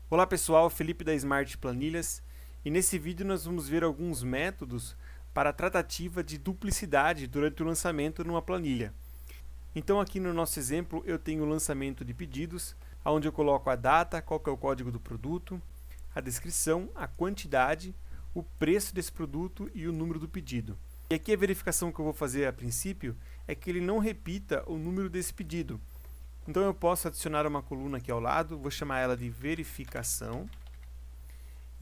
Olá pessoal, Felipe da Smart Planilhas, e nesse vídeo nós vamos ver alguns métodos para a tratativa de duplicidade durante o lançamento numa planilha. Então aqui no nosso exemplo eu tenho o lançamento de pedidos, onde eu coloco a data, qual que é o código do produto, a descrição, a quantidade, o preço desse produto e o número do pedido. E aqui a verificação que eu vou fazer a princípio é que ele não repita o número desse pedido. Então eu posso adicionar uma coluna aqui ao lado, vou chamar ela de verificação.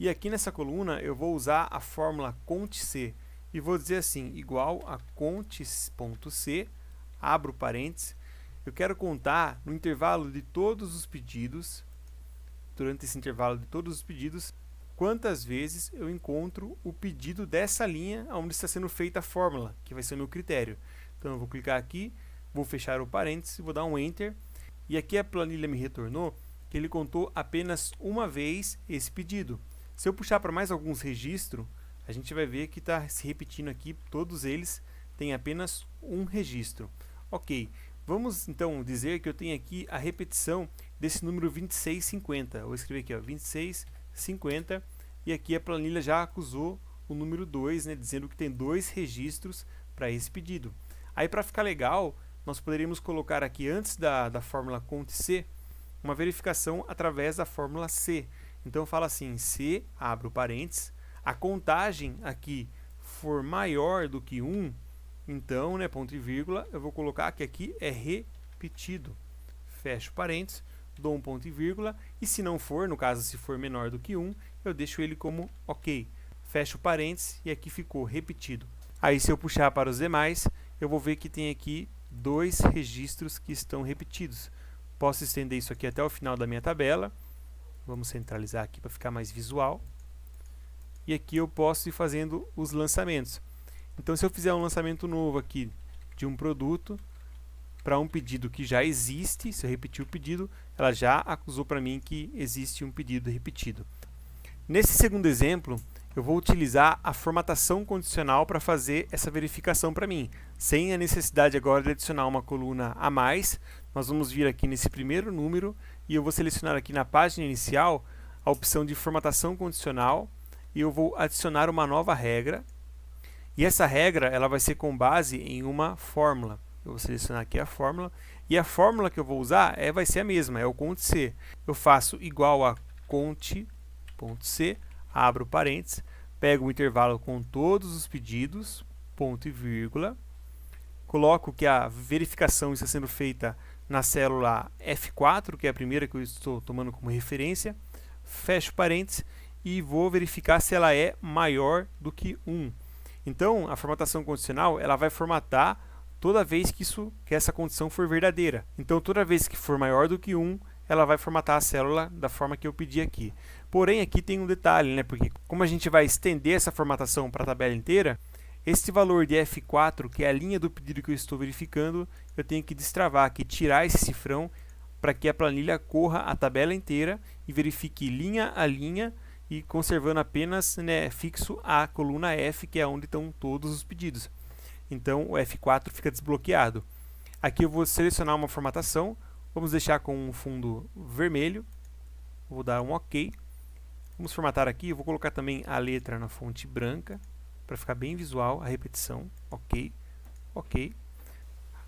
E aqui nessa coluna eu vou usar a fórmula cont.c e vou dizer assim, igual a cont.c, abro parênteses, eu quero contar no intervalo de todos os pedidos, durante esse intervalo de todos os pedidos, quantas vezes eu encontro o pedido dessa linha onde está sendo feita a fórmula, que vai ser o meu critério. Então eu vou clicar aqui, vou fechar o parênteses, vou dar um Enter. E aqui a planilha me retornou que ele contou apenas uma vez esse pedido. Se eu puxar para mais alguns registros, a gente vai ver que está se repetindo aqui, todos eles têm apenas um registro. Ok, vamos então dizer que eu tenho aqui a repetição desse número 2650. Eu vou escrever aqui, ó, 2650, e aqui a planilha já acusou o número 2, né, dizendo que tem 2 registros para esse pedido. Aí para ficar legal, nós poderíamos colocar aqui antes da fórmula cont.c uma verificação através da fórmula C. Então fala assim, se, abro parênteses, a contagem aqui for maior do que 1, então, né, ponto e vírgula, eu vou colocar que aqui é repetido. Fecho parênteses, dou um ponto e vírgula, e se não for, no caso se for menor do que 1, eu deixo ele como ok. Fecho parênteses e aqui ficou repetido. Aí se eu puxar para os demais, eu vou ver que tem aqui 2 registros que estão repetidos. Posso estender isso aqui até o final da minha tabela. Vamos centralizar aqui para ficar mais visual. E aqui eu posso ir fazendo os lançamentos. Então se eu fizer um lançamento novo aqui de um produto para um pedido que já existe, se eu repetir o pedido, ela já acusou para mim que existe um pedido repetido. Nesse segundo exemplo, eu vou utilizar a formatação condicional para fazer essa verificação para mim. Sem a necessidade agora de adicionar uma coluna a mais, nós vamos vir aqui nesse primeiro número e eu vou selecionar aqui na página inicial a opção de formatação condicional e eu vou adicionar uma nova regra. E essa regra ela vai ser com base em uma fórmula. Eu vou selecionar aqui a fórmula e a fórmula que eu vou usar vai ser a mesma, é o cont.c. Eu faço igual a cont.c, abro parênteses, pego o intervalo com todos os pedidos, ponto e vírgula, coloco que a verificação está sendo feita na célula F4, que é a primeira que eu estou tomando como referência, fecho parênteses e vou verificar se ela é maior do que 1. Então, a formatação condicional ela vai formatar toda vez que essa condição for verdadeira. Então, toda vez que for maior do que 1, ela vai formatar a célula da forma que eu pedi aqui. Porém, aqui tem um detalhe, né? Porque como a gente vai estender essa formatação para a tabela inteira, esse valor de F4, que é a linha do pedido que eu estou verificando, eu tenho que destravar aqui, tirar esse cifrão, para que a planilha corra a tabela inteira e verifique linha a linha, e conservando apenas, né, fixo a coluna F, que é onde estão todos os pedidos. Então, o F4 fica desbloqueado. Aqui eu vou selecionar uma formatação, vamos deixar com um fundo vermelho, vou dar um OK. Vamos formatar aqui, eu vou colocar também a letra na fonte branca, para ficar bem visual a repetição. OK, OK.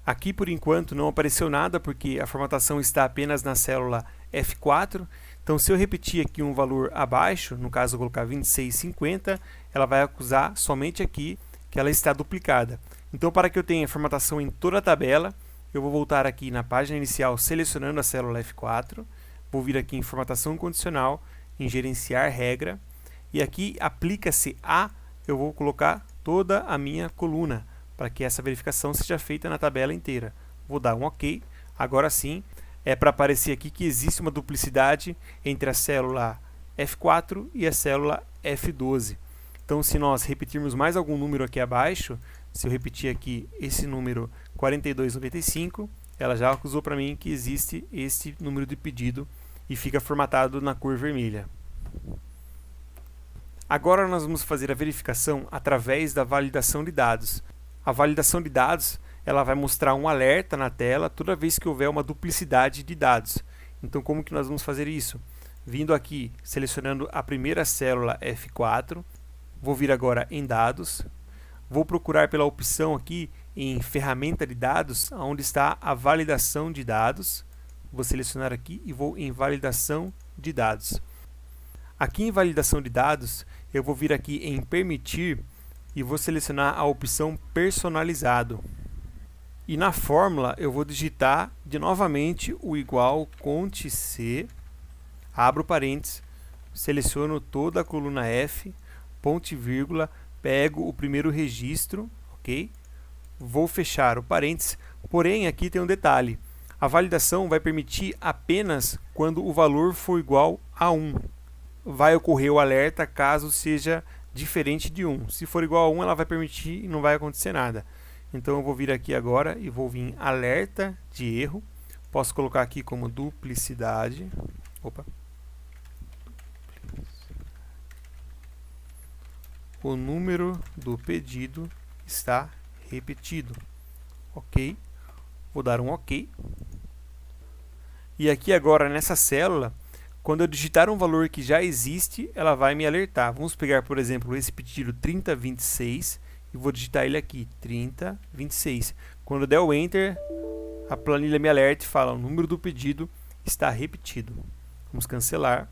Aqui por enquanto não apareceu nada, porque a formatação está apenas na célula F4. Então se eu repetir aqui um valor abaixo, no caso eu colocar 2650, ela vai acusar somente aqui que ela está duplicada. Então para que eu tenha formatação em toda a tabela, eu vou voltar aqui na página inicial selecionando a célula F4, vou vir aqui em formatação condicional, em gerenciar regra, e aqui aplica-se a, eu vou colocar toda a minha coluna, para que essa verificação seja feita na tabela inteira. Vou dar um OK. Agora sim, é para aparecer aqui que existe uma duplicidade entre a célula F4 e a célula F12. Então, se nós repetirmos mais algum número aqui abaixo, se eu repetir aqui esse número 4295, ela já acusou para mim que existe este número de pedido e fica formatado na cor vermelha. Agora nós vamos fazer a verificação através da validação de dados. A validação de dados ela vai mostrar um alerta na tela toda vez que houver uma duplicidade de dados. Então como que nós vamos fazer isso? vindo aqui, selecionando a primeira célula F4, vou vir agora em dados, vou procurar pela opção aqui em ferramenta de dados, onde está a validação de dados, vou selecionar aqui e vou em validação de dados. Aqui em validação de dados, eu vou vir aqui em permitir e vou selecionar a opção personalizado. E na fórmula eu vou digitar novamente o igual cont+c, abro parênteses, seleciono toda a coluna F, ponto e vírgula, pego o primeiro registro, ok? Vou fechar o parênteses, porém aqui tem um detalhe, a validação vai permitir apenas quando o valor for igual a 1. Vai ocorrer o alerta caso seja diferente de 1. Se for igual a 1, ela vai permitir e não vai acontecer nada. Então eu vou vir aqui agora e vou vir alerta de erro. Posso colocar aqui como duplicidade. Opa. O número do pedido está repetido. Ok. Vou dar um OK. E aqui agora nessa célula, quando eu digitar um valor que já existe, ela vai me alertar. Vamos pegar, por exemplo, esse pedido 3026 e vou digitar ele aqui, 3026. Quando eu der o Enter, a planilha me alerta e fala: o número do pedido está repetido. Vamos cancelar.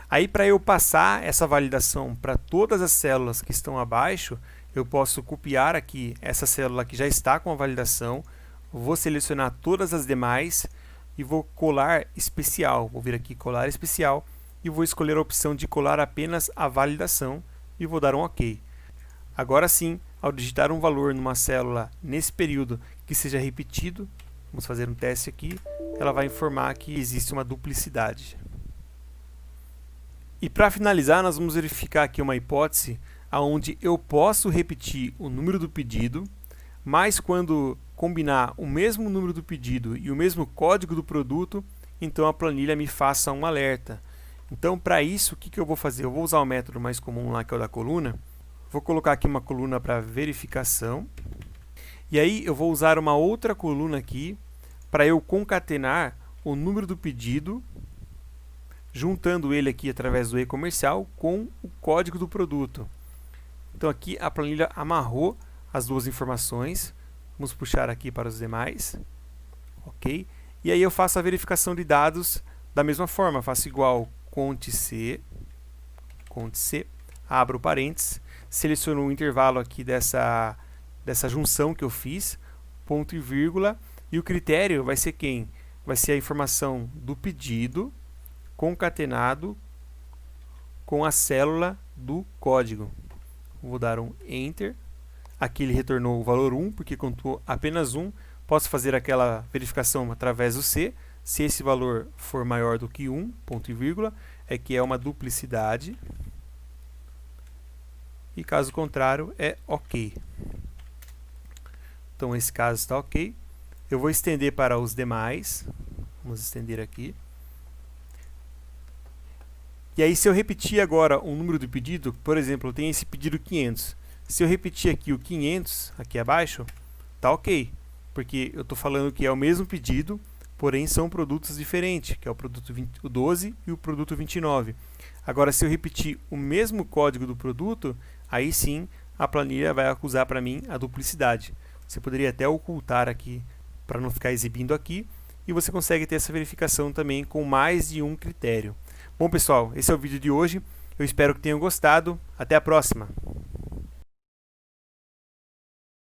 Aí, para eu passar essa validação para todas as células que estão abaixo, eu posso copiar aqui essa célula que já está com a validação, vou selecionar todas as demais e vou colar especial. Vou vir aqui colar especial e vou escolher a opção de colar apenas a validação e vou dar um OK. Agora sim, ao digitar um valor numa célula nesse período que seja repetido, vamos fazer um teste aqui, ela vai informar que existe uma duplicidade. E para finalizar, nós vamos verificar aqui uma hipótese onde eu posso repetir o número do pedido, mas quando combinar o mesmo número do pedido e o mesmo código do produto, então a planilha me faça um alerta. Então, para isso, o que eu vou fazer? Eu vou usar o método mais comum lá, que é o da coluna. Vou colocar aqui uma coluna para verificação. E aí eu vou usar uma outra coluna aqui para eu concatenar o número do pedido, juntando ele aqui através do e-comercial com o código do produto. Então aqui a planilha amarrou as duas informações. Vamos puxar aqui para os demais. Ok? E aí eu faço a verificação de dados da mesma forma. Faço igual cont+c, abro parênteses, seleciono o intervalo aqui dessa junção que eu fiz, ponto e vírgula, e o critério vai ser quem? Vai ser a informação do pedido concatenado com a célula do código. Vou dar um Enter. Aqui ele retornou o valor 1, porque contou apenas 1. Posso fazer aquela verificação através do C. Se esse valor for maior do que 1, ponto e vírgula, é que é uma duplicidade. E caso contrário, é OK. Então, esse caso está OK. Eu vou estender para os demais. Vamos estender aqui. E aí, se eu repetir agora o número do pedido, por exemplo, eu tenho esse pedido 500. Se eu repetir aqui o 500, aqui abaixo, tá OK. Porque eu estou falando que é o mesmo pedido, porém são produtos diferentes, que é o produto 12 e o produto 29. Agora, se eu repetir o mesmo código do produto, aí sim a planilha vai acusar para mim a duplicidade. Você poderia até ocultar aqui para não ficar exibindo aqui, e você consegue ter essa verificação também com mais de um critério. Bom, pessoal, esse é o vídeo de hoje. Eu espero que tenham gostado. Até a próxima!